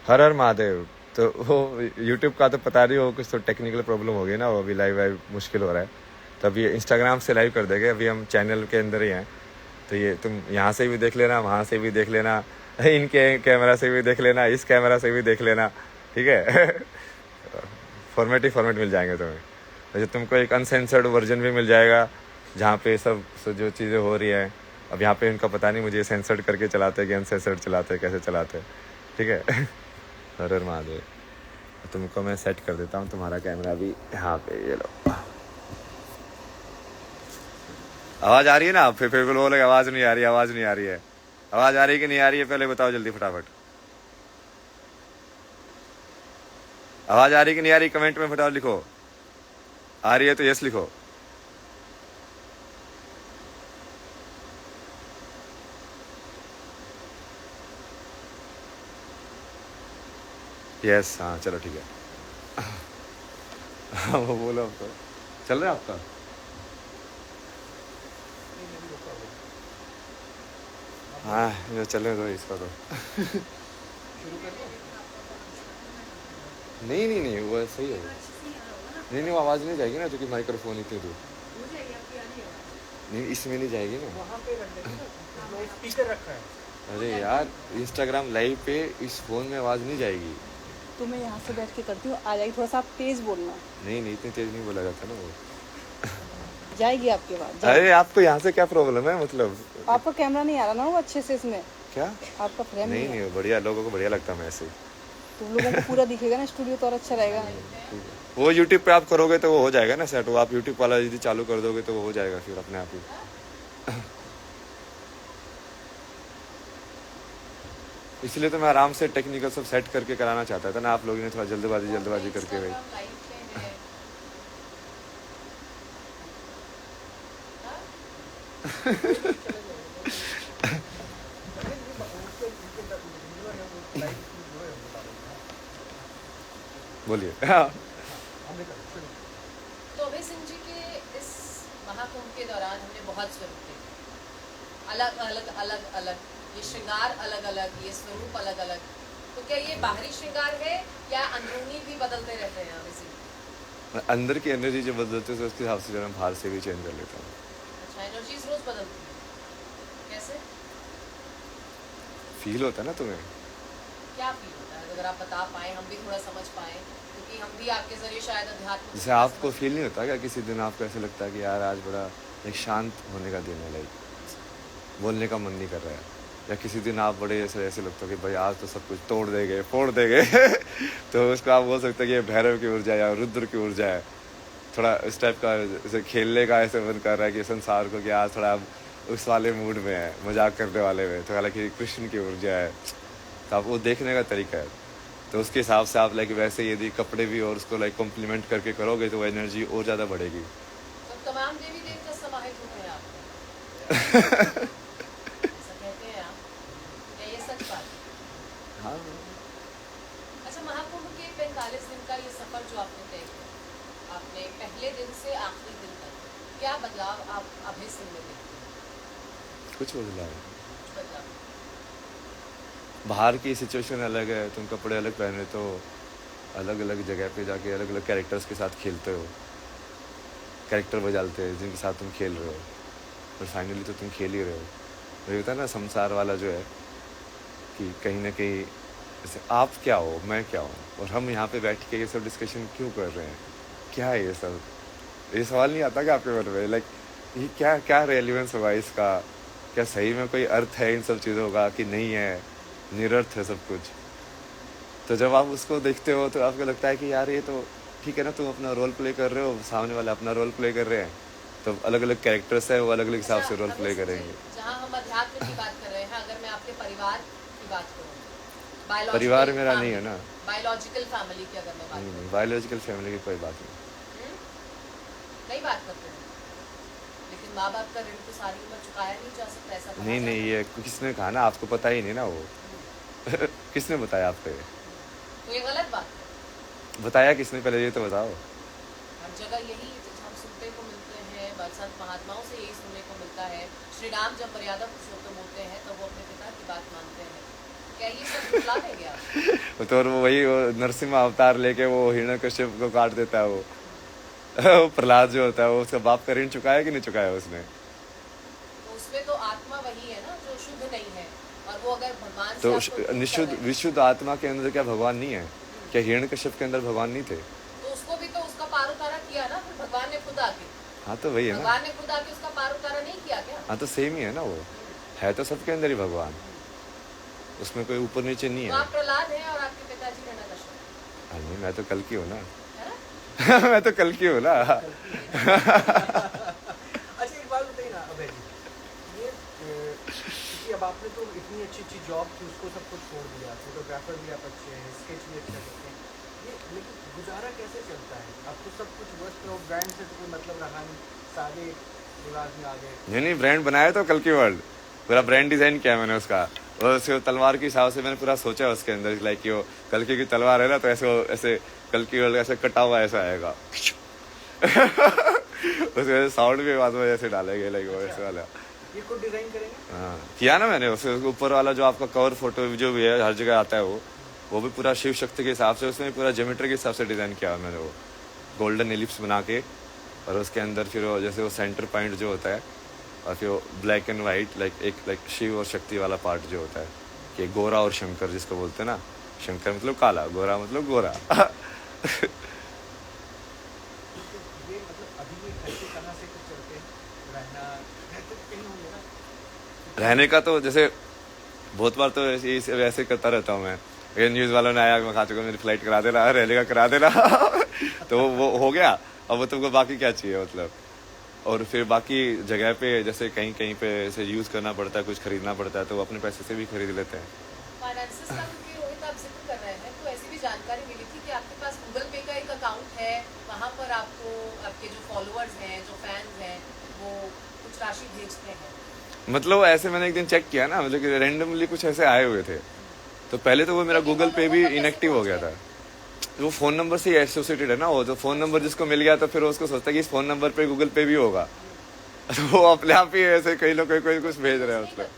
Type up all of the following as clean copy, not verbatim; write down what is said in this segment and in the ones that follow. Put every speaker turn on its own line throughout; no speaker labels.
हर हर महादेव। तो वो यूट्यूब का तो पता नहीं, हो कुछ तो टेक्निकल प्रॉब्लम हो गई ना, वो अभी लाइव वाइव मुश्किल हो रहा है। तो अभी इंस्टाग्राम से लाइव कर देंगे, अभी हम चैनल के अंदर ही हैं। तो ये तुम यहाँ से भी देख लेना, वहाँ से भी देख लेना, इनके कैमरा से भी देख लेना, इस कैमरा से भी देख लेना, ठीक है। फॉर्मेट ही फॉर्मेट मिल जाएंगे तुम्हें। तो तुमको एक अनसेंसर्ड वर्जन भी मिल जाएगा, जहाँ पे सब जो चीज़ें हो रही हैं। अब यहाँ पे इनका पता नहीं मुझे सेंसर्ड करके चलाते हैं कि अनसेंसर्ड चलाते हैं, कैसे चलाते हैं, ठीक है। हर हर महादेव। तुमको मैं सेट कर देता हूँ तुम्हारा कैमरा भी यहाँ पे, ये लो। आवाज़ आ रही है ना? फिर बोलोगे आवाज़ नहीं आ रही, आवाज़ नहीं आ रही है। आवाज़ आ रही है कि नहीं आ रही है, पहले बताओ जल्दी फटाफट। आवाज़ आ रही है कि नहीं आ रही, कमेंट में फटाफट लिखो। आ रही है तो यस लिखो। यस, हाँ चलो ठीक है। हाँ वो बोलो आपको चल रहा है आपका। हाँ ये चलने दो इसका तो। नहीं नहीं नहीं, वो सही है। नहीं नहीं, वो आवाज़ नहीं जाएगी ना, क्योंकि माइक्रोफोन इतनी दूर। नहीं इसमें नहीं जाएगी ना।
स्पीकर रखा है।
अरे यार, इंस्टाग्राम लाइव पे इस फोन में आवाज़ नहीं जाएगी।
तो मैं यहाँ से बैठ के करती हूँ, आ जाएगी। थोड़ा सा आप तेज बोलना।
नहीं नहीं, इतनी तेज नहीं बोला जाता ना वो।
जाएगी आपकी बात।
अरे आपको यहाँ से क्या प्रॉब्लम है, मतलब
आपका कैमरा नहीं आ रहा ना वो अच्छे से इसमें।
क्या?
आपका फ्रेम
नहीं नहीं, बढ़िया, लोगों को बढ़िया लगता है मैं ऐसे।
तुम लोगों को पूरा दिखेगा ना स्टूडियो, तो और अच्छा रहेगा।
वो यूट्यूब पे आप करोगे तो वो हो जाएगा ना सेट। वो आप यूट्यूब वाला यदि चालू कर दोगे तो वो हो जाएगा फिर अपने आप ही। इसलिए तो मैं आराम से टेक्निकल सब सेट करके कराना चाहता था ना, आप लोगों ने थोड़ा जल्दबाजी करके भाई। बोलिए।
तो अभय सिंह जी के इस महाकुंभ के दौरान हमने बहुत स्वरूप देखे, अलग अलग अलग अलग, ये श्रृंगार अलग अलग, ये स्वरूप अलग अलग। तो क्या ये बाहरी श्रृंगार है या अंदरूनी भी बदलते रहते हैं अभय सिंह?
अंदर की एनर्जी जो बदलते है उसके हिसाब से जो मैं बाहर से भी चेंज कर लेता हूँ।
अच्छा, एनर्जीज रोज बदलती है, कैसे
फील होता है ना तुम्हें?
क्या फील होता है, अगर आप बता पाए, हम भी थोड़ा समझ पाए, क्योंकि हम भी आपके जरिए शायद अध्यात्म।
जैसे आपको फील नहीं होता क्या किसी दिन आपको ऐसे लगता है कि यार आज बड़ा एक शांत होने का दिन है, लाइक बोलने का मन नहीं कर रहा है, या किसी दिन आप बड़े ऐसे लगता है कि भाई आज तो सब कुछ तोड़ देंगे फोड़ देंगे। तो उसको आप बोल सकते हैं कि ये भैरव की ऊर्जा या रुद्र की ऊर्जा है। थोड़ा इस टाइप का जैसे खेलने का ऐसे मन कर रहा है कि संसार को, कि आज थोड़ा आप उस वाले मूड में है, मजाक करने वाले में, तो हालांकि कृष्ण की ऊर्जा है। तो आप वो देखने का तरीका है, तो उसके हिसाब से आप लाइक वैसे यदि कपड़े भी और उसको लाइक कॉम्प्लीमेंट करके करोगे तो वो एनर्जी और ज़्यादा बढ़ेगी।
तो तमाम देवी देवता समाहित हो गए आप। ऐसा कहते हैं आप, क्या ये सच बात है?
हाँ।
अच्छा, महाकुंभ के 45 दिन का ये सफर जो आपने तय किया, आपने पहले दिन से आखिरी दिन तक क्या बदलाव आप अभय सिंह में देखते हैं?
कुछ बदलाव है।
कुछ बदलाव?
बाहर की सिचुएशन अलग है, तुम कपड़े अलग पहने तो अलग अलग जगह पे जाके अलग अलग कैरेक्टर्स के साथ खेलते हो, कैरेक्टर बदलते हैं जिनके साथ तुम खेल रहे हो, और फाइनली तो तुम खेल ही रहे हो। वही होता है ना संसार वाला जो है, कि कहीं ना कहीं जैसे आप क्या हो, मैं क्या हूँ, और हम यहाँ पे बैठ के ये सब डिस्कशन क्यों कर रहे हैं, क्या है ये सब। ये सवाल नहीं आता क्या आपके मन में, लाइक ये क्या क्या रेलिवेंस होगा इसका, क्या सही में कोई अर्थ है इन सब चीज़ों का कि नहीं है, निरर्थ है सब कुछ। तो जब आप उसको देखते हो तो आपको लगता है कि यार ये तो ठीक है ना, तुम अपना रोल प्ले कर रहे हो, सामने वाले अपना रोल प्ले कर रहे हैं, तो अलग अलग कैरेक्टर्स है, वो अलग अलग हिसाब से रोल प्ले करेंगे।
जहाँ हम अध्यात्म की बात कर रहे हैं, अगर मैं आपके परिवार की बात करूँ,
परिवार मेरा नहीं है ना,
बायोलॉजिकल फैमिली की अगर मैं बात करूँ,
बायोलॉजिकल फैमिली की कोई बात नहीं।
नहीं बात करते हैं, लेकिन माँ बाप का ऋण तो सारी उम्र चुकाया नहीं जा सकता, ऐसा
नहीं नहीं, ये किसने कहा ना, आपको पता ही नहीं ना वो। किसने बताया आपको ये?
तो ये गलत बात है।
बताया किसने, पहले ये तो बताओ।
हर जगह यही हम सुनने को मिलते हैं, संत महात्माओं से यही सुनने को मिलता है। श्री राम जब मर्यादा पुरुषोत्तम होते हैं तो वो अपने पिता की बात मानते हैं, क्या ये सब बुला देंगे आप?
तो और वो नरसिम्हा अवतार लेके वो हिरण्यकश्यप को काट देता है वो प्रहलाद जो होता है वो उसका बाप का ऋण चुकाया कि नहीं चुकाया उसने?
तो उसमें तो आत्मा वही है ना जो शुद्ध नहीं है, और वो अगर भगवान से
तो
आपको दूर कर
निशुद्ध
रहे हैं,
विशुद्ध आत्मा के अंदर क्या भगवान नहीं है? क्या हिरण्यकश्यप के अंदर भगवान नहीं थे?
तो उसको भी तो उसका पार उतारा किया ना फिर भगवान ने खुद आके।
हाँ तो वही है ना।
भगवान ने खुद आके उसका पार उतारा नहीं किया क्या?
हाँ तो सेम ही है ना, वो है तो सबके अंदर ही भगवान, उसमें कोई ऊपर नीचे नहीं
तो
है।
आप प्रहलाद हैं और आपके पिताजी हिरण्यकश्यप
हाँ नहीं, मैं तो कल की हूँ ना।
है ना?
मैं तो कल की हूँ ना।
अच्छा एक बात बताइए ना अभय जी, ये क्योंकि अब आपने तो इतनी अच्छी जॉब की, उसको सब कुछ छोड़ दिया, फोटोग्राफर भी आप अच्छे हैं, स्केच भी अच्छा करते हैं, ये लेकिन गुजारा कैसे चलता है? अब तो सब कुछ वस्त्र और ब्रांड से तो कोई मतलब रहा नहीं, सारे रिवाज में आ गए।
नहीं ब्रांड बनाया तो कल की वर्ल्ड, पूरा ब्रांड डिजाइन किया मैंने उसका, और उसके तलवार के हिसाब से मैंने पूरा सोचा उसके अंदर, लाइक कि वो कल की तलवार है ना, तो ऐसे कल की वर्ल्ड ऐसे कटा हुआ ऐसा आएगा। उसके साउंड भी बाद में ऐसे डालेंगे, लाइक वो ऐसे वाला।
ये खुद डिजाइन करेंगे?
हाँ किया ना मैंने, उसके ऊपर वाला जो आपका कवर फोटो जो भी है हर जगह आता है वो भी पूरा शिव शक्ति के हिसाब से, उसमें पूरा ज्योमेट्री के हिसाब से डिजाइन किया मैंने, वो गोल्डन एलिप्स बना के, और उसके अंदर फिर वो जैसे वो सेंटर पॉइंट जो होता है, और फिर वो black and white like Shiv और शक्ति वाला पार्ट जो होता है, कि गोरा और शंकर जिसको बोलते हैं ना, शंकर मतलब काला, गोरा मतलब गोरा।
ये मतलब अभी ये कैसे कहाँ से कुछ चलते हैं, रहते तो कहीं होंगे ना?
रहने का तो जैसे बहुत बार तो वैसे करता रहता हूँ मैं, ये न्यूज़ वालों ने आया, मैं खा चुका, मेरी फ्लाइट करा देना, रहने का करा देना। तो वो हो गया, अब वो तुमको बाकी क्या चाहिए मतलब। और फिर बाकी जगह पे जैसे कहीं कहीं पे ऐसे यूज़ करना पड़ता है, कुछ खरीदना पड़ता है, तो वो अपने पैसे से भी खरीद लेते हैं।
फाइनेंसेस का क्योंकि रोहित आप जिक्र कर रहे हैं, तो ऐसी भी जानकारी मिली थी कि आपके पास गूगल पे का एक अकाउंट है, वहाँ पर आपको आपके जो फॉलोअर्स हैं, जो फैंस हैं, वो कुछ राशि भेजते हैं।
मतलब ऐसे मैंने एक दिन चेक किया ना, मतलब कि रैंडमली कुछ ऐसे आए हुए थे, तो पहले तो वो मेरा गूगल पे भी इनएक्टिव हो गया था। वो फ़ोन नंबर से ही एसोसिएटेड है ना, वो जो फ़ोन नंबर जिसको मिल गया तो फिर उसको सोचता है कि इस फ़ोन नंबर पे गूगल पे भी होगा। तो वो अपने आप ही ऐसे कई लोग कोई कुछ भेज रहे हैं मतलब।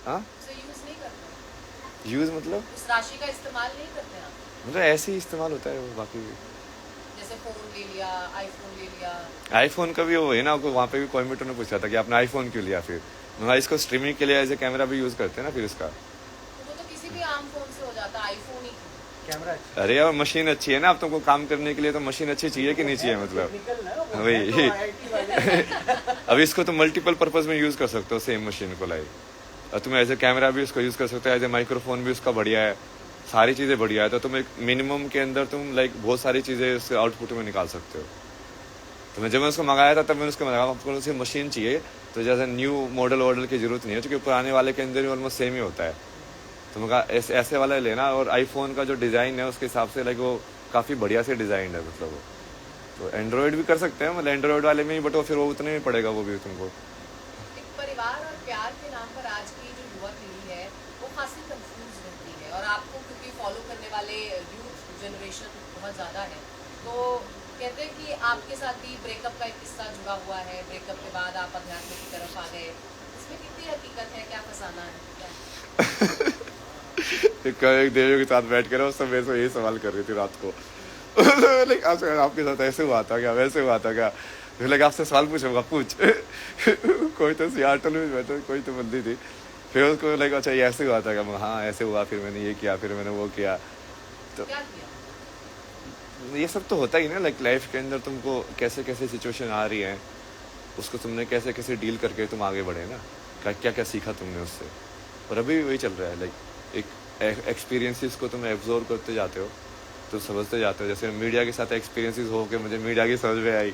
हाँ
उसे यूज नहीं करते,
यूज़ मतलब
उस राशि का इस्तेमाल नहीं करते आप,
मतलब ऐसे ही इस्तेमाल होता है वो, बाकी भी।
जैसे फोन ले लिया, आईफोन ले लिया।
आईफोन का भी वो है ना, वहाँ पे भी कोयम्बटूर ने पूछा था कि आपने आईफोन क्यों लिया, फिर मैं इसको स्ट्रीमिंग के लिए एज ए कैमरा भी यूज़ करते हैं ना फिर इसका।
तो वो तो किसी भी आम फोन से हो जाता, आईफोन ही क्यों?
कैमरा अच्छा
अरे यार मशीन अच्छी है ना, अब तुमको काम करने के लिए तो मशीन अच्छी चाहिए कि नहीं चाहिए मतलब।
टेक्निकल ना, वो
वही।
है तो IIT वाले।
अब इसको तो मल्टीपल पर्पज में यूज कर सकते हो सेम मशीन को, लाइक, और तुम एज ए कैमरा भी उसको यूज कर सकते हो, एज ए माइक्रोफोन भी उसका बढ़िया है, सारी चीजें बढ़िया है, तो तुम एक मिनिमम के अंदर तुम लाइक बहुत सारी चीजें उसके आउटपुट में निकाल सकते हो। तो मैं जब मैं उसको मंगाया था तब मैंने उसको मंगाया, आपको उसे मशीन चाहिए तो जैसे न्यू मॉडल की जरूरत नहीं है, क्योंकि पुराने वाले के अंदर ही ऑलमोस्ट सेम ही होता है। तो मैं कहा ऐसे वाला लेना, और आईफोन का जो डिज़ाइन है उसके हिसाब से लाइक वो काफ़ी बढ़िया से डिज़ाइन है मतलब वो। तो एंड्रॉयड भी कर सकते हैं मतलब एंड्रॉयड वाले में ही, बट वो फिर वो उतने में पड़ेगा वो भी तुमको।
एक परिवार और प्यार के नाम पर आज की जो युवा पीढ़ी है वो खासी कंफ्यूज रहती है, और आपको क्योंकि फॉलो करने वाले यूथ जनरेशन बहुत ज़्यादा है, तो कहते हैं कि आपके साथ भी ब्रेकअप का एक किस्सा जुड़ा हुआ है, ब्रेकअप के बाद आप अध्यात्म की तरफ आ गए, इसमें कितनी हकीकत है, क्या फसाना है, क्या?
एक देवियों के साथ बैठ कर सब मेरे से यही सवाल कर रही थी रात को। लाइक आपके साथ ऐसे हुआ था क्या, वैसे हुआ था क्या, लाइक आपसे सवाल पूछूंगा, पूछ। कोई तो सियाटल में बैठा, कोई तो बंदी थी, फिर उसको लाइक अच्छा ये ऐसे हुआ था क्या, हाँ ऐसे हुआ, फिर मैंने ये किया, फिर मैंने वो किया। तो
क्या किया?
ये सब तो होता ही ना, लाइक लाइफ के अंदर तुमको कैसे कैसे सिचुएशन आ रही है, उसको तुमने कैसे कैसे डील करके तुम आगे बढ़े ना, क्या क्या सीखा तुमने उससे। और अभी वही चल रहा है, लाइक एक एक्सपीरियंसेस को तुम एब्जॉर्व करते जाते हो तो समझते जाते हो। जैसे मीडिया के साथ एक्सपीरियंसेस हो के मुझे मीडिया की समझ में आई,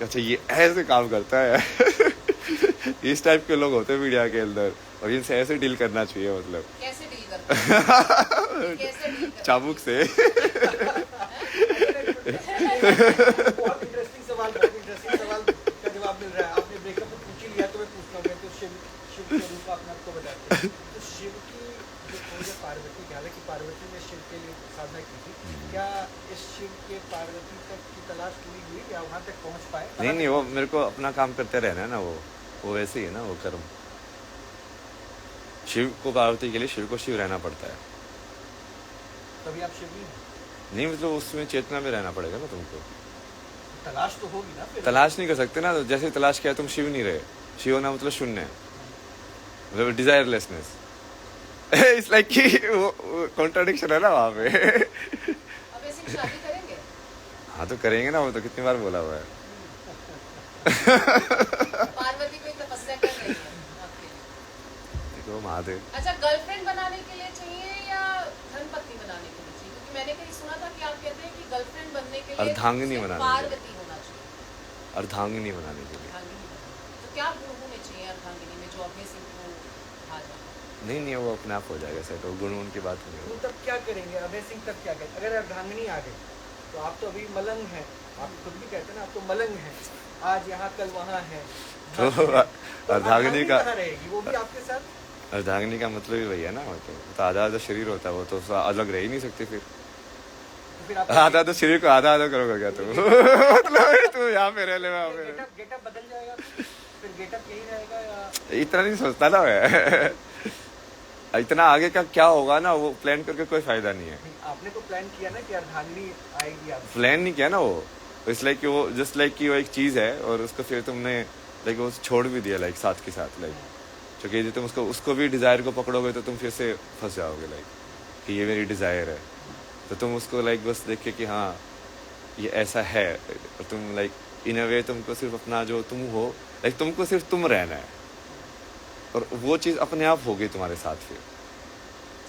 अच्छा ये ऐसे काम करता है। इस टाइप के लोग होते हैं मीडिया के अंदर, और इनसे ऐसे डील करना चाहिए मतलब।
कैसे डील करते हैं? कैसे डील करते हैं?
चाबुक से।
बहुत इंटरेस्टिंग सवाल का जवाब मिल रहा है। आपने ब्रेकअप में पूछ ही लिया तो मैं पूछता हूँ, तो शिव स्वरूप अपने आप को बताते हैं। तो शिव की जो खोज है पार्वती की, हालांकि पार्वती ने शिव के लिए साधना की थी, क्या इस शिव के पार्वती तक की तलाश पूरी हुई या वहाँ तक पहुँच पाए?
नहीं वो मेरे को अपना काम करते रहना है ना, वो वैसे ही है ना, वो कर्म। शिव को पार्वती के लिए शिव को शिव रहना पड़ता है।
तभी आप शिव नहीं हैं।
नहीं मतलब उसमें चेतना में रहना पड़ेगा ना तुमको।
तलाश तो होगी ना फिर।
तलाश नहीं कर सकते ना, तो जैसे तलाश किया तुम शिव नहीं रहे। शिव होना मतलब शून्य है, मतलब डिजायरलेसनेस। इट्स लाइक कि वो कॉन्ट्राडिक्शन है ना वहाँ पे।
अब ऐसी शादी करेंगे?
हाँ तो करेंगे ना, वो तो कितनी बार बोला हुआ है।
पार्वती कोई तपस्या कर रही है आपके लिए?
देखो महादेव।
अच्छा, गर्लफ्रेंड बनाने के लिए चाहिए या धर्मपत्नी बनाने के लिए चाहिए? क्योंकि मैंने कहीं सुना था कि आप कहते हैं कि गर्लफ्रेंड बनने के लिए
अर्धांगिनी
उसे
बनाने के लिए।
पार्वती होना चाहिए।
अर्धांगिनी बनाने के लिए।
अर्धांगिनी बनाने। तो क्या गुण होने चाहिए अर्धांगिनी में जो अभय सिंह को आ जाए?
नहीं वो अपने आप हो जाएगा सेट, वो गुण उनकी बात नहीं
तो
है।
तब क्या करेंगे अभय सिंह? तब क्या करेंगे अगर अर्धांगिनी आ गई? तो आप तो अभी मलंग हैं, आप खुद भी कहते हैं ना आप तो मलंग हैं, आज यहाँ कल वहाँ है।
तो अर्धांगिनी का
कहाँ रहेगी? वो भी आपके साथ?
अर्धांगिनी का मतलब ही वही है ना, वो तो आधा आधा शरीर होता है, वो तो अलग रह ही नहीं सकती फिर।
तो फिर आप
आधा आधा शरीर को आधा आधा करोगे क्या तुम? मतलब तू यहाँ पे रह ले वहाँ पे रह।
गेटअप बदल जाएगा फिर गेटअप यही रहेगा या?
इतना नहीं सोचता ना मैं। इतना आगे का क्या होगा ना, वो प्लान करके कोई फायदा नहीं है।
नहीं, आपने तो प्लान किया ना कि अर्धांगिनी आएगी आप।
प्लान नहीं किया ना वो, इट्स लाइक कि वो जस्ट लाइक कि वो एक चीज है और उसको फिर तुमने लाइक वो छोड़ भी दिया लाइक साथ के साथ लाइक, क्योंकि यदि तुम उसको भी डिजायर को पकड़ोगे तो तुम फिर से फंस जाओगे लाइक कि ये मेरी डिजायर है। तो तुम उसको लाइक बस देख के कि हाँ ये ऐसा है, और तुम लाइक इन अ वे तुमको सिर्फ अपना जो तुम हो लाइक तुमको सिर्फ तुम रहना है, और वो चीज अपने आप होगी तुम्हारे साथ फिर।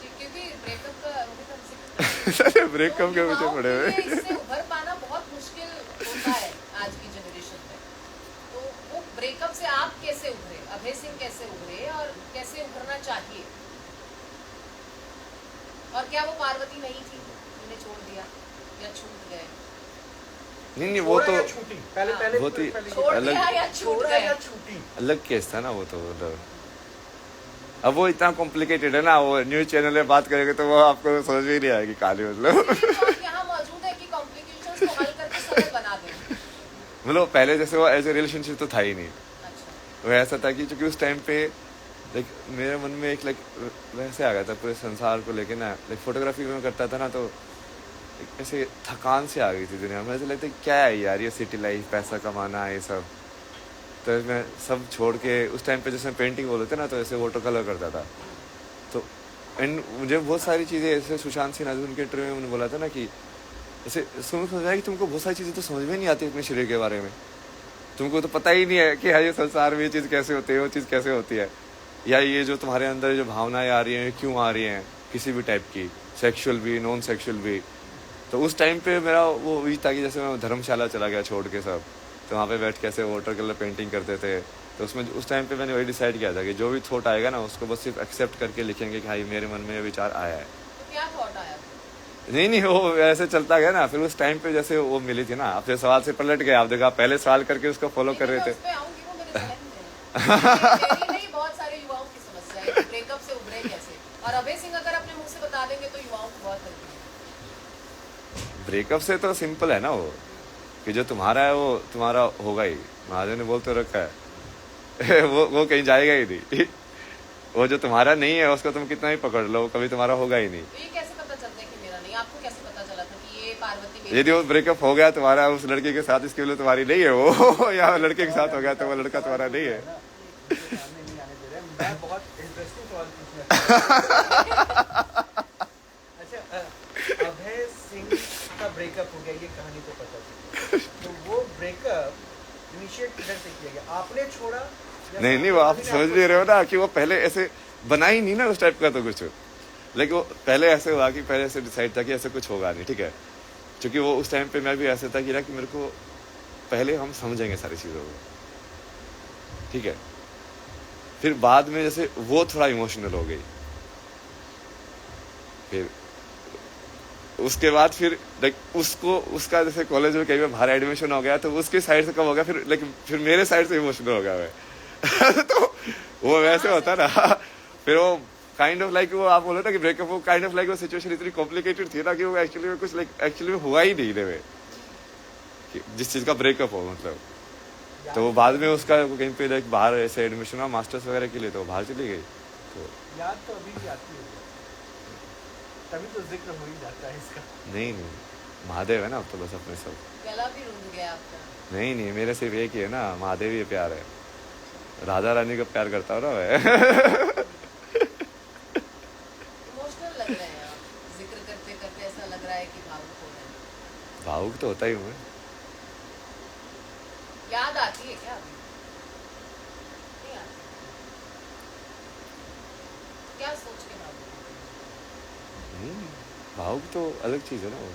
जी, क्योंकि ब्रेकअप का अभी तक जिक्र
अरे ब्रेकअप के पीछे
युवाओं
पड़े
के
हुए।
लिए इससे उभर पाना बहुत मुश्किल होता है आज की जनरेशन में। तो वो ब्रेकअप से आप कैसे उभरे, अभय सिंह कैसे उभरे और कैसे उभरना चाहिए? और क्या वो पार्वती नहीं थी, उन्हें छोड़ दिया या छूट गए?
नहीं वो
छोड़ा
तो
या छूटी? पहले पहले
बहुत ही
पहले
छोड़
अलग-
दिया या छूट
छोड़ा
गए?
या छूटी?
अलग केस था ना वो तो, मतलब अब वो इतना कॉम्प्लिकेटेड है ना, वो न्यूज चैनल में बात करेंगे तो वो आपको समझ में ही नहीं आएगी कहानी। मतलब
तो आप यहाँ मौजूद है कि कॉम्प्लिकेशंस को हल करके सरल बना दें।
मतलब पहले जैसे वो एज ए रिलेशनशिप तो था ही नहीं।
अच्छा,
वो ऐसा था कि क्योंकि उस टाइम पे लाइक मेरे मन में एक लाइक वैसे आ गया था पूरे संसार को लेके ना, लाइक फोटोग्राफी में करता था ना, तो एक ऐसे थकान से आ गई थी दुनिया में। ऐसे लगता है क्या है यार ये सिटी लाइफ, पैसा कमाना ये सब। तो मैं सब छोड़ के उस टाइम पे जैसे पेंटिंग बोलते थे ना, तो ऐसे वाटर कलर करता था। तो एंड मुझे बहुत सारी चीज़ें ऐसे सुशांत सिंह राजपूत उनके इंटरव्यू में उन्होंने बोला था ना कि ऐसे समझाया कि तुमको बहुत सारी चीज़ें तो समझ में नहीं आती अपने शरीर के बारे में, तुमको तो पता ही नहीं है कि हाँ ये संसार में ये चीज़ कैसे होती है, वो चीज़ कैसे होती है, या ये जो तुम्हारे अंदर जो भावनाएं आ रही हैं क्यों आ रही हैं, किसी भी टाइप की, सेक्सुअल भी नॉन सेक्सुअल भी। तो उस टाइम पे मेरा वो वही था कि जैसे मैं धर्मशाला चला गया छोड़ के सब, तो वहाँ पे बैठ के ऐसे वाटर कलर पेंटिंग करते थे। तो उसमें उस टाइम पे मैंने वही डिसाइड किया था कि जो भी थॉट आएगा ना उसको बस सिर्फ एक्सेप्ट करके लिखेंगे कि हाँ ये मेरे मन में ये विचार आया है।
तो क्या थॉट आया?
नहीं वो ऐसे चलता गया ना। फिर उस टाइम पे जैसे वो मिली थी ना, आपके सवाल से पलट गए, आप देखा पहले सवाल करके उसको फॉलो कर रहे थे।
उस पे आऊंगी, वो मेरे जहन में है। मेरी नहीं, बहुत सारे युवाओं की समस्या है कि ब्रेकअप से उभरे कैसे। और अभय सिंह अगर अपने मुंह से बता देंगे तो युवाओं को बहुत हेल्प मिलेगी।
ब्रेकअप से तो सिंपल है ना वो, कि जो तुम्हारा है वो तुम्हारा होगा ही। महादेव ने बोल तो रखा है वो कहीं जाएगा ही नहीं। वो जो तुम्हारा नहीं है उसको तुम कितना ही पकड़ लो, कभी तुम्हारा होगा ही नहीं।
तो ये कैसे पता चलता है कि मेरा नहीं? आपको कैसे पता चला था कि ये पार्वती मेरी?
यदि वो ब्रेकअप हो गया तुम्हारा उस लड़के के साथ, इसके लिए तुम्हारी नहीं है वो या लड़के के साथ हो गया तो वो लड़का तुम्हारा नहीं है।
सामने नहीं आने दे रहे हैं। मैं बहुत इंटरेस्टिंग सवाल पूछना अच्छा, अभय सिंह का ब्रेकअप हो गया, ये कहानी तो पता चली। तो वो ब्रेकअप इनिशिएट किधर से किया गया? आपने छोड़ा या
नहीं वो आप
सामने
समझ
आपको
नहीं रहे हो ना कि वो पहले ऐसे बना ही नहीं ना उस टाइप का तो कुछ। लेकिन वो पहले ऐसे हुआ कि पहले ऐसे डिसाइड था कि ऐसे कुछ होगा नहीं, ठीक है। क्योंकि वो उस टाइम पे मैं भी ऐसे था कि ना कि मेरे को पहले हम समझेंगे सारी चीज़ों को, ठीक है। फिर बाद में जैसे वो थोड़ा इमोशनल हो गई, फिर उसके बाद फिर लाइक उसको उसका जैसे कॉलेज में कहीं में बाहर एडमिशन हो गया तो उसके साइड से कम हो गया, फिर लेकिन फिर मेरे साइड से इमोशनल हो गया मैं। तो वो वैसे होता ना। फिर वो काइंड ऑफ लाइक वो आप बोलो ना कि ब्रेकअप, वो काइंड ऑफ लाइक वो सिचुएशन इतनी कॉम्प्लिकेटेड थी ना कि वो एक्चुअली में कुछ लाइक एक्चुअली में हुआ ही नहीं में जिस चीज का ब्रेकअप हो मतलब। तो वो बाद में उसका कहीं पे लाइक बाहर ऐसे एडमिशन हुआ मास्टर्स वगैरह के लिए, तो वो बाहर चली गई। तो
याद तो अभी भी आती है, तभी तो जिक्र हो ही जाता है इसका।
नहीं महादेव है ना अब तो बस अपने सब।
गला भी रुंध गया आपका।
नहीं मेरे सिर्फ एक ही है ना, महादेव ही प्यार है। राधा रानी का प्यार करता हूँ ना मैं।
इमोशनल लग रहे हैं आप, जिक्र करते करते ऐसा लग रहा है कि भावुक हो रहे हैं।
भावुक तो होता ही हूँ मैं।
याद आती है क्या अभी? नहीं आती। क्या सोच के भावुक हो रहे हैं?
भावुक तो अलग चीज है ना वो।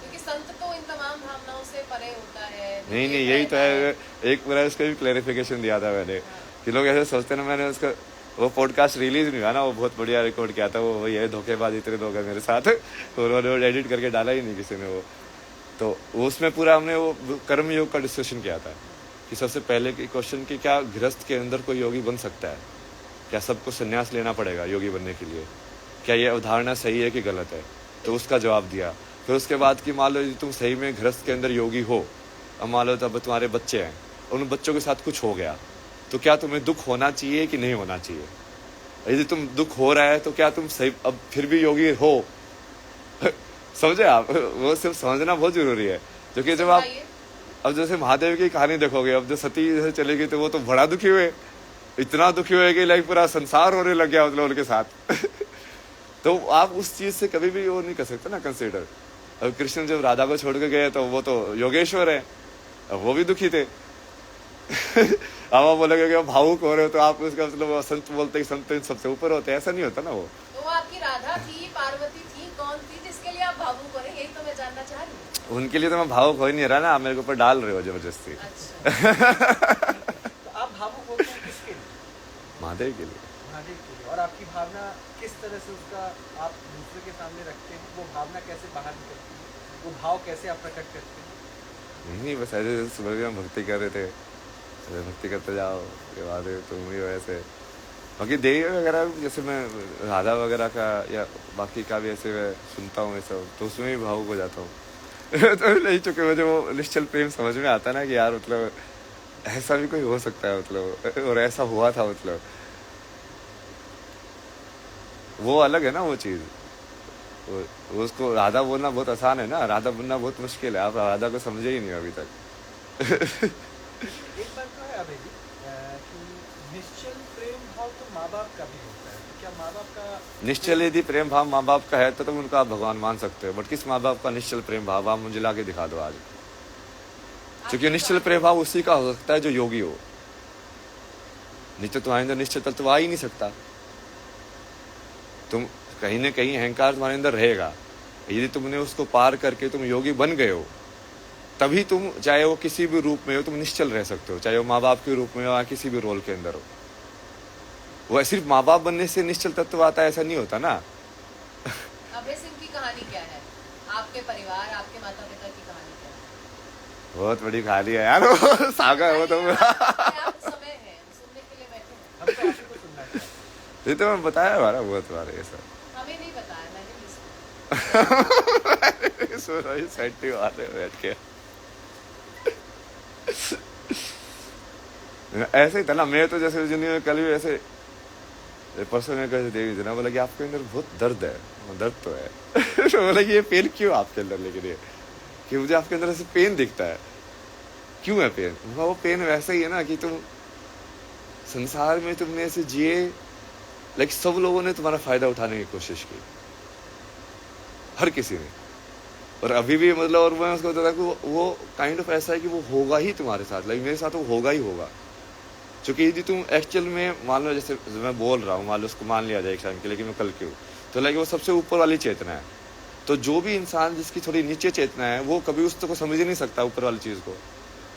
क्योंकि संत तो इन तमाम भावनाओं से परे होता है।
नहीं यही तो है। एक बार उसका भी क्लैरिफिकेशन दिया था मैंने कि लोग ऐसे सोचते ना, मैंने उसका वो पॉडकास्ट रिलीज नहीं हुआ ना, वो बहुत बढ़िया रिकॉर्ड किया था वो, ये धोखेबाज इतने लोग हैं मेरे साथ, उन्होंने एडिट करके डाला ही नहीं किसी ने वो। तो उसमें पूरा हमने वो कर्म योग का डिस्कशन किया था कि सबसे पहले की क्वेश्चन कि क्या गृहस्थ के अंदर कोई योगी बन सकता है, क्या सबको संन्यास लेना पड़ेगा योगी बनने के लिए, क्या ये अवधारणा सही है कि गलत है। तो उसका जवाब दिया। फिर उसके बाद कि मान लो तुम सही में गृहस्थ के अंदर योगी हो, अब मान लो तब तुम्हारे बच्चे हैं, उन बच्चों के साथ कुछ हो गया, तो क्या तुम्हें दुख होना चाहिए कि नहीं होना चाहिए। यदि तुम दुख हो रहा है तो क्या तुम सही अब फिर भी योगी हो। समझे आप, वो सिर्फ समझना बहुत जरूरी है। क्योंकि जब आप अब जैसे महादेव की कहानी देखोगे, अब जो सती जैसे चली गई तो वो तो बड़ा दुखी हुए, इतना दुखी हुए कि लाइक पूरा संसार होने लग गया मतलब उनके साथ। तो आप उस चीज से कभी भी वो नहीं कर सकते ना कंसिडर। अब कृष्ण जब राधा को छोड़ के गए तो वो तो योगेश्वर है, अब वो भी दुखी थे। अब आप बोलोगे कि भावुक हो रहे हो तो आप उसका मतलब संत बोलते हैं संत सबसे ऊपर होते हैं, ऐसा नहीं होता ना वो।
तो आपकी राधा थी, पार्वती थी, कौन थी जिसके लिए आप भावुक हो रहे हैं? यही तो मैं जानना चाह रही हूँ।
उनके लिए तो मैं भावुक हो ही नहीं रहा ना, आप मेरे के ऊपर डाल रहे हो जबरदस्ती।
अच्छा।
तो आप भावुक होते हैं किसके लिए?
महादेव के लिए।
महादेव के लिए। और आपकी भावना किस तरह से उसका आप दूसरे के सामने रखते हैं, वो भावना कैसे बाहर निकलती है, वो भाव कैसे आप प्रकट करते हैं?
नहीं बस ऐसे सुबह भी हम भक्ति कर रहे थे, ऐसे भक्ति करते जाओ के बाद तुम भी वैसे बाकी देवी वगैरह जैसे मैं राधा वगैरह का या बाकी का भी ऐसे मैं सुनता हूँ ये सब, तो उसमें भी भावुक हो जाता हूँ। तो नहीं, चूंकि मुझे वो निश्चल प्रेम समझ में आता ना कि यार मतलब ऐसा भी कोई हो सकता है मतलब, और ऐसा हुआ था मतलब, वो अलग है ना वो चीज। उसको राधा बोलना बहुत आसान है ना, राधा बनना बहुत मुश्किल है। आप राधा को समझे ही नहीं अभी तक।
एक बात तो है अभय जी कि निश्चल प्रेम भाव तो माँ बाप का भी होता है, तो क्या माँ बाप का
निश्चल यदि प्रेम भाव माँ बाप का है तो तुम उनका आप भगवान मान सकते हो, बट किस माँ बाप का निश्चल प्रेम भाव आप मुझे लाके दिखा दो आज। क्योंकि निश्चल प्रेम भाव उसी का हो सकता है जो योगी हो, नहीं तो तुम्हारे अंदर निश्चल तत्व आ ही नहीं सकता। तुम कहीं ना कहीं अहंकार तुम्हारे अंदर रहेगा, यदि तुमने उसको पार करके तुम योगी बन गए हो, तभी तुम चाहे वो किसी भी रूप में हो तुम निश्चल रह सकते हो, चाहे वो माँ बाप के रूप में हो या किसी भी रोल के अंदर हो। वो सिर्फ माँ बाप बनने से निश्चल तत्व आता है ऐसा नहीं होता ना।
अभय सिंह की कहानी क्या है? आपके परिवार, आपके माता पिता की कहानी क्या है?
बहुत बड़ी कहानी है यार, वो सागा है वो तो।
आप समय है सुनने के लिए बैठे हैं।
हम तो आपको सुनना चाहिए।
ये तो मैं बताया हमारा बहुत बार ये सब।
हमें नहीं बताया, मैंने नहीं सुना।
सो रही सेंटी वाले बैठ के ऐसे ही था ना। मैं तो जैसे जिन्हें कल भी ऐसे परसों में कैसे देवी थी ना, बोला कि आपके अंदर बहुत दर्द है। दर्द तो है। तो बोला कि ये पेन क्यों आपके अंदर, लेकिन ये कि मुझे आपके अंदर ऐसे पेन दिखता है, क्यों है पेन? वो पेन वैसा ही है ना कि तुम संसार में तुमने ऐसे जिए, लाइक सब लोगों ने तुम्हारा फायदा उठाने की कोशिश की, हर किसी ने, और अभी भी मतलब, और मैं उसको बताता कि वो काइंड ऑफ ऐसा है कि वो होगा ही तुम्हारे साथ, लाइक मेरे साथ वो होगा ही होगा। क्योंकि यदि तुम एक्चुअल में मान लो, जैसे मैं बोल रहा हूँ, मान लो उसको मान लिया जाए एक टाइम के लिए कि मैं कल की हूँ, तो लाइक वो सबसे ऊपर वाली चेतना है। तो जो भी इंसान जिसकी थोड़ी नीचे चेतना है वो कभी उस को समझ ही नहीं सकता ऊपर वाली चीज को,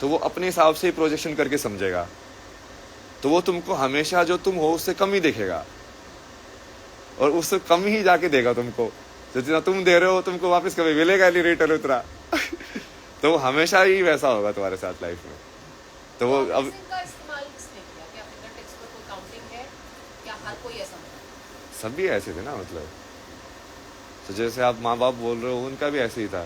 तो वो अपने हिसाब से ही प्रोजेक्शन करके समझेगा, तो वो तुमको हमेशा जो तुम हो उससे कम ही देखेगा, और उससे कम ही जाके देगा तुमको। जितना तुम दे रहे हो तुमको वापस कभी मिलेगा नहीं, रिटर्न उतना। तो वो हमेशा ही वैसा होगा तुम्हारे साथ लाइफ में। तो वो अब
का इस्तेमाल किसने किया? क्या फिंगरटिप्स पर कोई काउंटिंग है? क्या हर कोई ऐसा होता है?
सभी ऐसे थे ना मतलब। तो जैसे आप माँ बाप बोल रहे हो, उनका भी ऐसे ही था।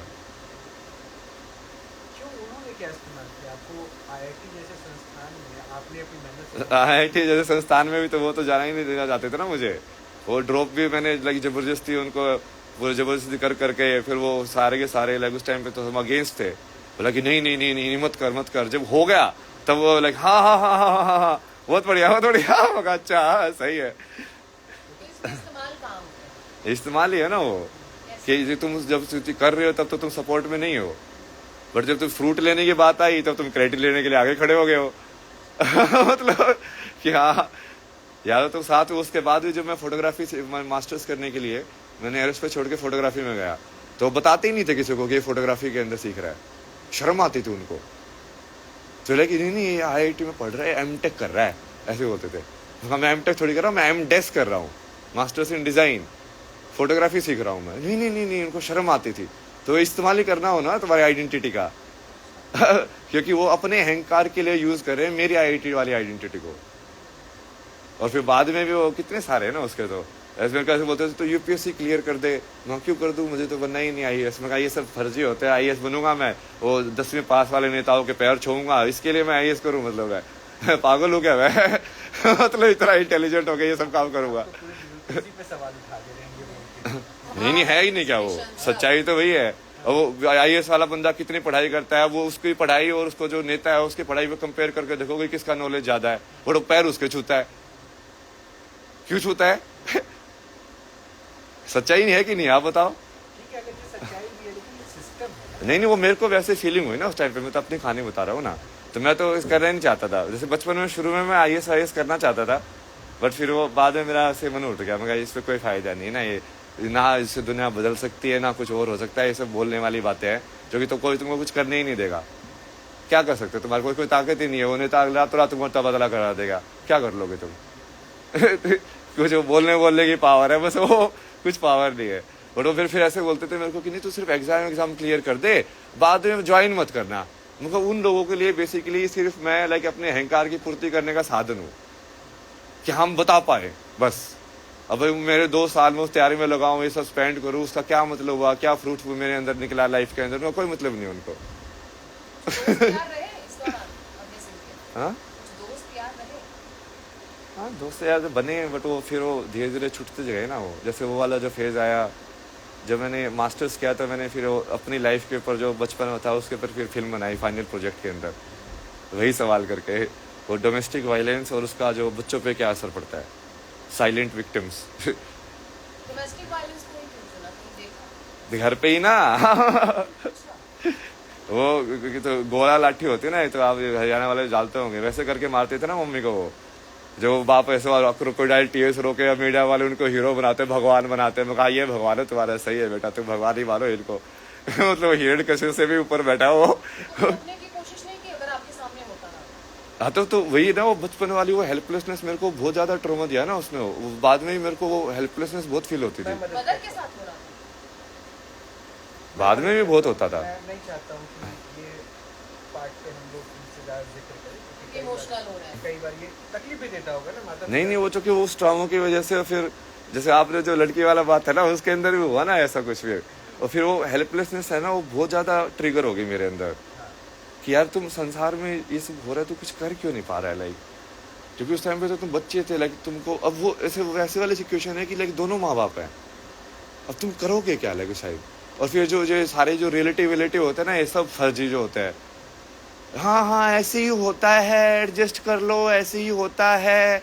क्यों उन्होंने क्या इस्तेमाल किया? आपको आईआईटी जैसे संस्थान में आपने अपनी मेहनत से
आईआईटी जैसे संस्थान में भी तो वो तो जाना ही नहीं देना चाहते थे ना मुझे। वो ड्रॉप भी मैंने लाइक जबरदस्ती उनको वो जबरदस्ती कर करके फिर वो सारे के सारे लाइक उस टाइम पे तो हम अगेंस्ट थे। बोला कि नहीं नहीं नहीं नहीं मत कर मत कर। जब हो गया तब वो लाइक हाँ हाँ हाँ हाँ हाँ हाँ बहुत बढ़िया बहुत बढ़िया। मैं कहा अच्छा हाँ, सही है।
तो इसमें इस्तेमाल कहाँ होता है?
इस्तेमाल ही है ना वो कि तुम जब कर रहे हो तब तो तुम सपोर्ट में नहीं हो, बट जब तुम फ्रूट लेने की बात आई तब तुम क्रेडिट लेने के लिए आगे खड़े हो गए हो। मतलब कि हाँ यार तुम साथ हो। उसके बाद भी जब मैं फोटोग्राफी से मास्टर्स करने के लिए मैंने एरोस्पेस छोड़ के फोटोग्राफी में गया तो बताते ही नहीं थे किसी को कि ये फोटोग्राफी के अंदर सीख रहा है। शर्म आती थी उनको। चले कि नहीं नहीं ये आईआईटी में पढ़ रहा है एमटेक कर रहा है ऐसे बोलते थे। मैं एमटेक थोड़ी कर रहा हूँ, मैं एमडेस कर रहा हूँ, मास्टर्स इन डिजाइन, फोटोग्राफी सीख रहा हूँ मैं। नहीं नहीं नहीं नहीं उनको शर्म आती थी। तो इस्तेमाल ही करना हो ना तुम्हारी आइडेंटिटी का क्योंकि वो अपने अहंकार के लिए यूज कर रहे हैं मेरी आईआईटी वाली आइडेंटिटी को। और फिर बाद में भी वो कितने सारे हैं ना उसके तो ऐसे कैसे बोलते थे तो यूपीएससी क्लियर कर दे। मैं क्यों कर दूं, मुझे तो बनना ही नहीं आईएएस। मैं कहा ये सब फर्जी होते हैं, आईएएस बनूंगा मैं, वो 10वीं पास वाले नेताओं के पैर छूंगा, इसके लिए मैं आईएएस करूं? मतलब मैं पागल हो गया मैं मतलब इतना इंटेलिजेंट हो गया ये सब काम करूंगा।
तो पूरे यूपीएससी पे सवाल उठा दे रहे हैं ये बोल के।
नहीं नहीं है ही नहीं क्या वो, सच्चाई तो वही है। और वो आईएएस वाला बंदा कितनी पढ़ाई करता है, वो उसकी पढ़ाई और उसको जो नेता है उसकी पढ़ाई को कंपेयर करके देखोगे किसका नॉलेज ज्यादा है। वो पैर उसके छूता है, क्यों छूता है? सच्चाई नहीं है कि नहीं आप बताओ?
ठीक है, अगर ये सच्चाई भी है लेकिन ये सिस्टम है।
नहीं नहीं वो मेरे को वैसे फीलिंग हुई ना उस टाइम पे। मैं तो अपनी कहानी बता रहा हूँ ना। तो मैं तो करना नहीं चाहता था। जैसे बचपन में शुरू में मैं आईएएस करना चाहता था, बट फिर वो बाद में मेरा ऐसे मन उठ गया। मैं कहा इससे कोई फायदा नहीं ना, ये ना इससे दुनिया बदल सकती है ना कुछ और हो सकता है। ये सब बोलने वाली बातें हैं जो कि तो कोई तुमको कुछ करने ही नहीं देगा। क्या कर सकते हो, तुम्हारे कोई ताकत ही नहीं है। वो नेता रात रात तुमको तबादला करा देगा, क्या कर लोगे तुम? कुछ बोलने की पावर है बस, वो कुछ पावर नहीं है। बट वो फिर ऐसे बोलते थे मेरे को कि नहीं तू सिर्फ एग्जाम क्लियर कर दे, बाद में ज्वाइन मत करना। मतलब उन लोगों के लिए बेसिकली सिर्फ मैं लाइक अपने अहंकार की पूर्ति करने का साधन हूँ कि हम बता पाए बस। अब मेरे 2 साल में उस तैयारी में लगाऊं, ये सब स्पेंड करूँ, उसका क्या मतलब हुआ, क्या फ्रूट मेरे अंदर निकला लाइफ के अंदर, कोई मतलब नहीं उनको।
दोस्त यार रहे इस दौरान अपने सिंह के?
हाँ
कुछ दोस्त यार रहे?
हाँ दोस्त यार तो बने, बट वो फिर वो धीरे धीरे छूटते गए ना। वो जैसे वो वाला जो फेज आया जब मैंने मास्टर्स किया तो मैंने फिर वो अपनी लाइफ के ऊपर जो बचपन में था उसके ऊपर फिर फिल्म बनाई फाइनल प्रोजेक्ट के अंदर, वही सवाल करके वो डोमेस्टिक वायलेंस और उसका जो बच्चों पे क्या असर पड़ता है, साइलेंट विक्टिम्स।
डोमेस्टिक वायलेंस को क्यों चुना, तुम देखा?
घर पे ही ना वो क्योंकि तो गोला लाठी होती है ना, तो आप हरियाणा वाले डालते होंगे, वैसे करके मारते थे ना मम्मी को। वो जो बाप ऐसे क्रोकोडाइल टीयर्स रोके मीडिया वाले उनको हीरो बनाते, भगवान बनाते। मैं कहा ये भगवान है तुम्हारा, सही है बेटा तुम भगवान ही मानो इनको। मतलब हिरण कश्यप से भी ऊपर बैठा वो।
अपने की कोशिश नहीं की अगर आपके सामने होता ना?
हाँ तो वही ना वो बचपन वाली वो हेल्पलेसनेस मेरे को बहुत ज्यादा ट्रॉमा दिया ना उसने। बाद में ही मेरे को वो हेल्पलेसनेस बहुत फील होती थी।
मदर के साथ हो रहा था?
बाद में भी बहुत होता था।
मैं नहीं चाहता हूँ कि ये पार्ट पे हम लोग इनसे ज़्यादा जिक्र करें क्योंकि कई
इमोशनल हो रहा है।
कई बार ये तकलीफ भी देता होगा ना माता
नहीं नहीं वो चूंकि वो उस ट्रॉमा की वजह से फिर जैसे आपने जो लड़की वाला बात है ना उसके अंदर भी हुआ ना ऐसा कुछ भी। और फिर वो हेल्पलेसनेस है ना वो बहुत ज्यादा ट्रिगर हो गई मेरे अंदर कि यार तुम संसार में ये सब हो रहा है तो कुछ कर क्यों नहीं पा रहा है। लाइक क्योंकि उस टाइम पे तो तुम बच्चे थे, लाइक तुमको अब वो ऐसे वैसे वाली सिचुएशन है कि लाइक दोनों माँ बाप हैं, अब तुम करोगे क्या लाइक शायद। और फिर जो सारे जो रिलेटिव होते हैं ना ये सब फर्जी जो होता है। हाँ हाँ ऐसे ही होता है, एडजस्ट कर लो, ऐसे ही होता है,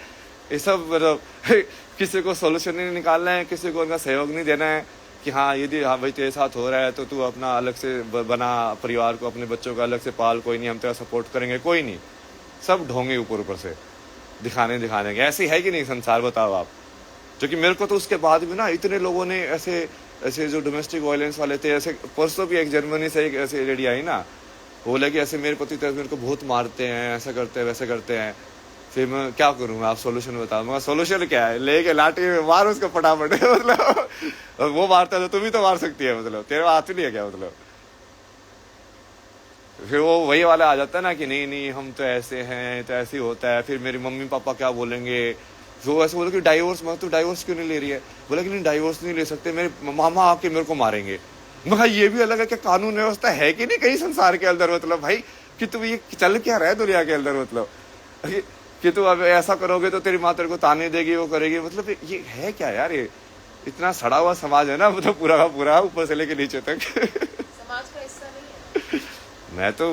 ये सब मतलब किसी को सोल्यूशन नहीं निकालना है, किसी को उनका सहयोग नहीं देना है कि हाँ यदि हाँ भाई तेरे साथ हो रहा है तो तू अपना अलग से बना, परिवार को अपने बच्चों को अलग से पाल, कोई नहीं हम तेरा सपोर्ट करेंगे, कोई नहीं। सब ढोंगे ऊपर से दिखाने के। ऐसे है कि नहीं संसार, बताओ आप। जो कि मेरे को तो उसके बाद भी ना इतने लोगों ने ऐसे जो डोमेस्टिक वायलेंस वाले थे, ऐसे परसों भी एक जर्मनी से एक ऐसी लेडी आई ना, बोला कि ऐसे मेरे पति तो मेरे को बहुत मारते हैं, ऐसा करते हैं वैसे करते हैं, फिर मैं क्या करूँ, आप सोल्यूशन बताओ। मैं सोल्यूशन क्या है, लेके लाठी मार उसको फटाफट मतलब वो मारता है तो तुम भी तो मार सकती है, मतलब तेरे हाथ नहीं है क्या, मतलब फिर वो वही वाला आ जाता है ना कि नहीं हम तो ऐसे हैं, तो ऐसे ही होता है, फिर मेरी मम्मी पापा क्या बोलेंगे। वो ऐसे बोले कि डाइवोर्स, मैं तो डाइवोर्स क्यों नहीं ले रही है, बोला कि नहीं डाइवोर्स नहीं ले सकते, मेरे मामा आके मेरे को मारेंगे। मैं ये भी अलग है कि कानून व्यवस्था है कि नहीं कहीं संसार के अंदर, मतलब भाई कि तुम ये चल क्या रहा है दुनिया के अंदर, मतलब कि तुम अब ऐसा करोगे तो तेरी माँ तेरे को ताने देगी, वो करेगी, मतलब ये है क्या यार, ये इतना सड़ा हुआ समाज है ना, मतलब पूरा का पूरा ऊपर से लेके नीचे तक।
समाज का हिस्सा नहीं है।
मैं तो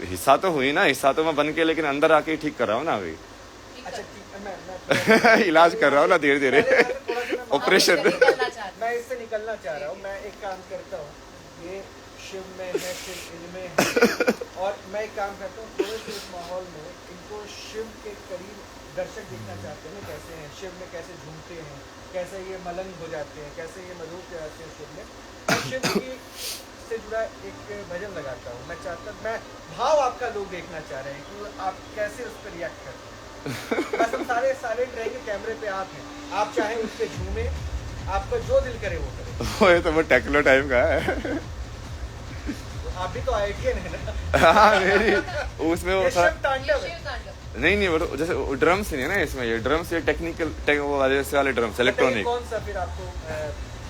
हिस्सा तो हुई ना, हिस्सा तो मैं बन के, लेकिन अंदर आके ही ठीक कर रहा हूँ ना अभी।
ठीक
अच्छा
है।
ठीक है, मैं
इलाज कर रहा हूँ ना धीरे धीरे,
पहले थोड़ा सा मैं
ऑपरेशन।
हम इससे निकलना चाहते हैं।
मैं इससे निकलना चाह रहा हूँ। मैं एक काम करता हूँ, ये शिव में है, शिव इनमें है, और मैं एक काम करता हूँ, थोड़े से इस माहौल में इनको शिव के करीब दर्शक देखना चाहते हैं ना, कैसे हैं शिव में, कैसे झूमते हैं, कैसे ये मलंग हो जाते हैं, कैसे ये मधुर हो जाते हैं शिव में। मैं शिव की से जुड़ा एक भजन लगाता हूँ। मैं चाहता, मैं भाव आपका लोग देखना चाह रहे हैं कि आप कैसे उस पर रिएक्ट करते हैं। बस हम सारे साइलेंट रहेंगे, कैमरे पे आप हैं, आप चाहें उस पर झूमे, आपका जो दिल करे वो करे।
वो ये तो वो टेक्नो टाइम का है।
तो आप भी तो IITian है ना।
हाँ मेरी उसमें वो
ये
थोड़ा
शिव तांडव है।
शिव तांडव।
नहीं वो जैसे ड्रम्स नहीं है ना इसमें, ये ड्रम्स ये टेक्निकल वो वाले से वाले ड्रम्स,
बताइए
इलेक्ट्रॉनिक,
कौन सा फिर आपको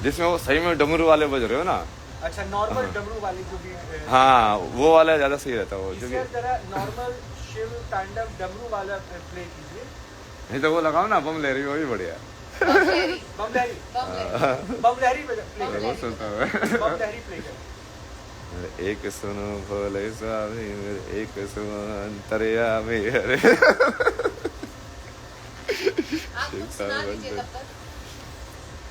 जिसमें वो सही में डमरू वाले बज रहे हो ना।
अच्छा नॉर्मल
हाँ।
डमरू वाली जो भी
हाँ वो वाला ज्यादा सही रहता है वो,
इसी
क्योंकि
तरह नॉर्मल शिव तांडव डमरू वाला प्ले कीजिए।
नहीं तो वो लगाओ ना बम ले रही हो, वो भी बढ़िया।
बम लहरी।
बम लहरी,
बम लहरी।
बम लहरी पे प्ले
बम
करें,
वो सुनता हूँ।
बम लहरी प्ले करें।
एक सुनो भोले स्वामी मेरे, एक सुनो अंतर्यामी हरे।
आप कुछ सुना दीजिए तब तक।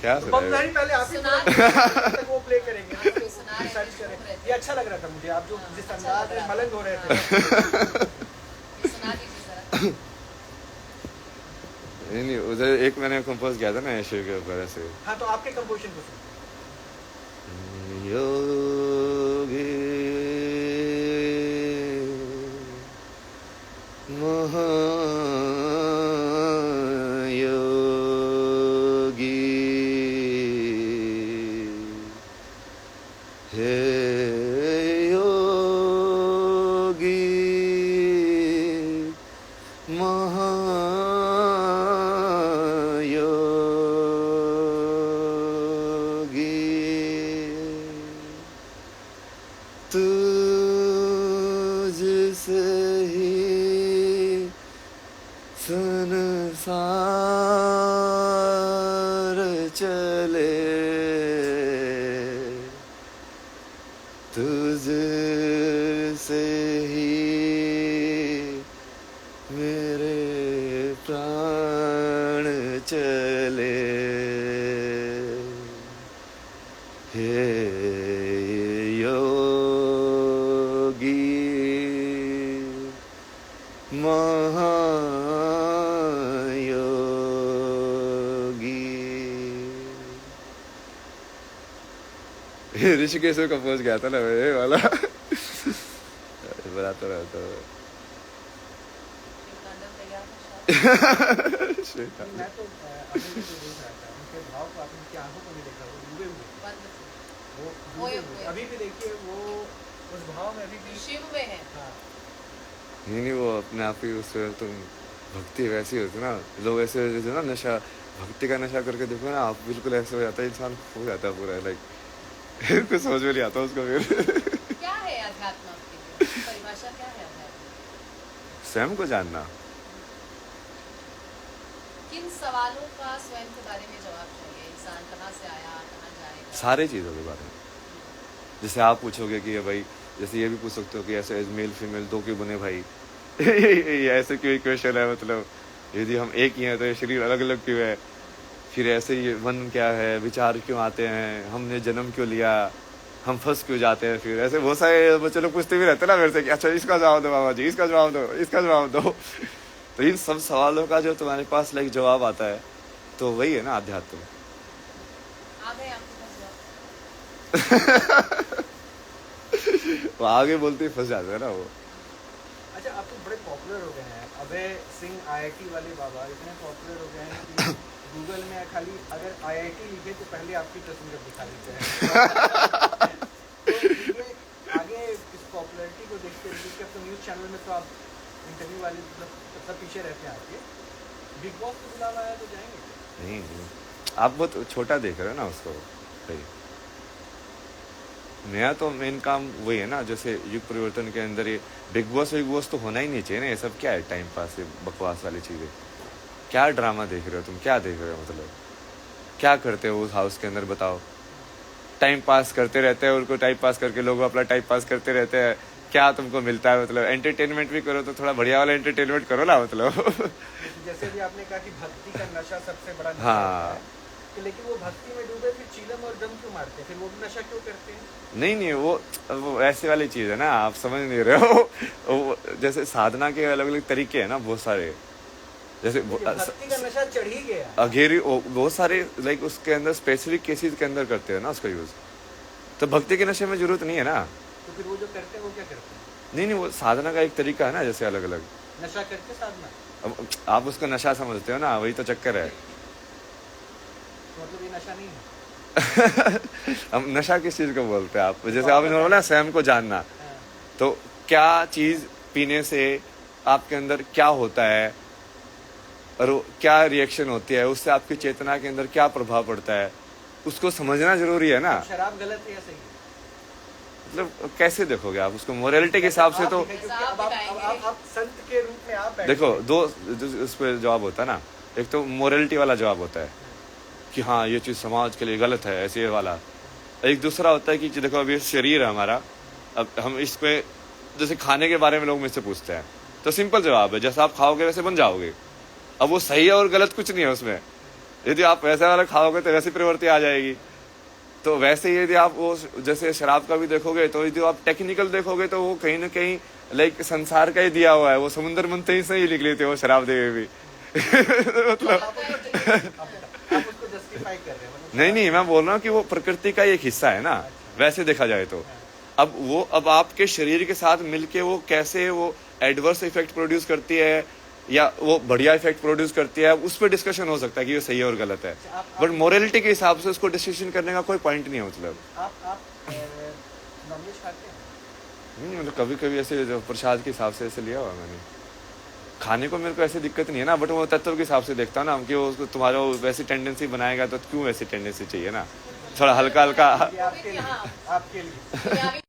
क्या
तो बम
सुना
लहरी पहले आप ही
सुना
तक वो प्ले करेंगे,
आप कोई सुना रहे
रिसर्च
थे,
करें।
रहते।
ये अच्छा लग रहा था मुझे, आप जो
हाँ,
जिस
अच्छा
अंदाज
लग
में
रहा
मलंग हो रहे
था।
थे।
ये सुना दीजिए जरा।
नहीं उधर एक मैंने कंपोज किया था ना शिव के ऊपर ऐसे,
हाँ तो आपके कंपोजिशन को सुनते हैं।
योगी महायोगी हे योगी महायोगी तुझसे ही संसार चले, तुझसे ही मेरे प्राण चले, हे योगी महायोगी। ऋषिकेश में कंपोज किया था ना मैं ये वाला। बनाता रहता हूँ।
शिव तांडव तैयार है शायद।
नहीं, मैं तो अभी भी तो देख रहा था उनके भाव को, आपने उनकी आंखों को नहीं देखा, वो डूबे हुए
बंद।
वो
ओए,
डूबे हुए
ओए।
अभी भी देखिए वो उस भाव में अभी भी।
शिव में है।
हाँ
नहीं वो अपने आप ही उससे तुम भक्ति वैसी होती है ना, लोग ऐसे जो ना नशा, भक्ति का नशा करके देखो ना आप, बिल्कुल ऐसे हो जाता है, इंसान खो जाता है पूरा, लाइक कुछ समझ में नहीं आता उसको फिर।
क्या है अध्यात्म आपके लिए? परिभाषा क्या है अध्यात्म?
स्वयं को जानना,
किन सवालों का स्वयं के बारे में जवाब चाहिए? इंसान कहाँ से आया, कहाँ जाएगा?
सारे चीज़ों के बारे में। जैसे आप पूछोगे कि भाई, जैसे ये भी पूछ सकते हो कि ऐसे मेल फीमेल दो क्यों बने भाई। ये ऐसे क्यों इक्वेशन है, मतलब यदि हम एक ही हैं तो ये शरीर अलग अलग क्यों है, फिर ऐसे ये मन क्या है, विचार क्यों आते हैं, हमने जन्म क्यों लिया, हम फंस क्यों जाते हैं, फिर ऐसे बहुत सारे बच्चे लोग पूछते भी रहते हैं ना मेरे से कि अच्छा इसका जवाब दो बाबा जी, इसका जवाब दो, इसका जवाब दो। तो इन सब सवालों का जो तुम्हारे पास लाइक जवाब आता है, तो वही है ना अध्यात्म।
आ गए आपके पास जवाब?
वो आगे बोलते ही फंस जाते हैं ना वो।
अच्छा आप तो बड़े पॉपुलर हो गए हैं, अभय सिंह IIT वाले बाबा इतने पॉपुलर हो गए हैं कि गूगल में खाली अगर IIT लिखे तो पहले आपकी तस्वीर दिखा देते हैं। तो ये आगे इस पॉपुलैरिटी को देखते हुए, क्योंकि अब तो न्यूज़ चैनल में तो आप इंटरव्यू वाले मतलब सब पीछे रहते हैं आपके, बिग बॉस को बुलावा आया तो जाएंगे?
नहीं आप बहुत छोटा देख रहे हो ना उसको, सही। मेरा तो मेन काम वही है ना, जैसे युग परिवर्तन के अंदर ये बिग बॉस तो होना ही नहीं चाहिए ना। ये सब क्या है, टाइम पास है, बकवास वाली चीज़ें। क्या ड्रामा देख रहे हो तुम, क्या देख रहे हो, मतलब क्या करते हो उस हाउस के अंदर बताओ। टाइम पास करते रहते हैं, उनको टाइम पास करके लोग अपना टाइम पास करते रहते हैं। क्या तुमको मिलता है, मतलब एंटरटेनमेंट भी करो तो थोड़ा बढ़िया वाला एंटरटेनमेंट करो ना, मतलब।
जैसे भी आपने कहा कि भक्ति का नशा सबसे बड़ा नशा
हाँ।
होता है, कि लेकिन वो भक्ति में डूबे फिर चीलम और दम क्यों मारते हैं, फिर वो भी नशा क्यों करते हैं?
नहीं, वो ऐसे वाली चीज़ है ना, आप समझ नहीं रहे हो। वो जैसे साधना के अलग अलग तरीके हैं ना, बहुत सारे। जैसे
भक्ति का नशा चढ़ ही गया।
अघेरी बहुत सारे, लाइक उसके अंदर स्पेसिफिक केसेस के अंदर करते हैं ना उसका यूज। तो भक्ति के नशे में जरूरत नहीं है ना।
तो फिर वो जो करते हैं वो क्या करते हैं?
नहीं, वो साधना का एक तरीका है ना, जैसे अलग अलग।
नशा करके साधना,
अब आप उसको नशा समझते हो ना, वही तो चक्कर है।
तो मतलब ये नशा नहीं है।
हम नशा किस चीज को बोलते हैं आप, जैसे आपने बोला स्वयं को जानना,
हाँ।
तो क्या चीज पीने से आपके अंदर क्या होता है और वो क्या रिएक्शन होती है, उससे आपकी चेतना के अंदर क्या प्रभाव पड़ता है, उसको समझना जरूरी है ना।
शराब गलत है या सही है?
मतलब कैसे देखोगे आप उसको, मोरालिटी के हिसाब से तो।
क्योंकि अब आप संत के रूप में आप बैठे
देखो
हैं।
उस पर जवाब होता है ना, एक तो मोरालिटी वाला जवाब होता है कि हाँ ये चीज़ समाज के लिए गलत है, ऐसे वाला। एक दूसरा होता है कि देखो अब ये शरीर है हमारा, अब हम इस पे जैसे खाने के बारे में लोग मुझसे पूछते हैं, तो सिंपल जवाब है, जैसा आप खाओगे वैसे बन जाओगे। अब वो सही है और गलत कुछ नहीं है उसमें। यदि आप वैसा वाला खाओगे तो वैसी प्रवृत्ति आ जाएगी। तो वैसे ही यदि आप वो जैसे शराब का भी देखोगे, तो यदि आप टेक्निकल देखोगे तो वो कहीं ना कहीं लाइक संसार का ही दिया हुआ है, वो समुद्र मंथन ही से ही निकली थी वो शराब देवी भी। मतलब
आप उसको जस्टिफाई कर रहे हैं, मतलब
नहीं, मैं बोल रहा हूँ कि वो प्रकृति का एक हिस्सा है ना, वैसे देखा जाए तो। अब आपके शरीर के साथ मिलके वो कैसे वो एडवर्स इफेक्ट प्रोड्यूस करती है या वो बढ़िया इफेक्ट प्रोड्यूस करती है, उस पर डिस्कशन हो सकता है कि ये सही है और गलत है। बट मोरालिटी के हिसाब से उसको डिस्कशन करने का कोई पॉइंट नहीं है। मतलब
आप नॉनवेज खाते हैं?
नहीं, मतलब कभी कभी ऐसे जो प्रसाद के हिसाब से ऐसे लिया हुआ मैंने। खाने को मेरे को ऐसी दिक्कत नहीं है ना, बट वो तत्व के हिसाब से देखता हूँ ना कि वो उसको तुम्हारा वैसी टेंडेंसी बनाएगा तो क्यों वैसी टेंडेंसी चाहिए ना, थोड़ा हल्का हल्का।
ये आपके लिए, आपके लिए।
ये अभी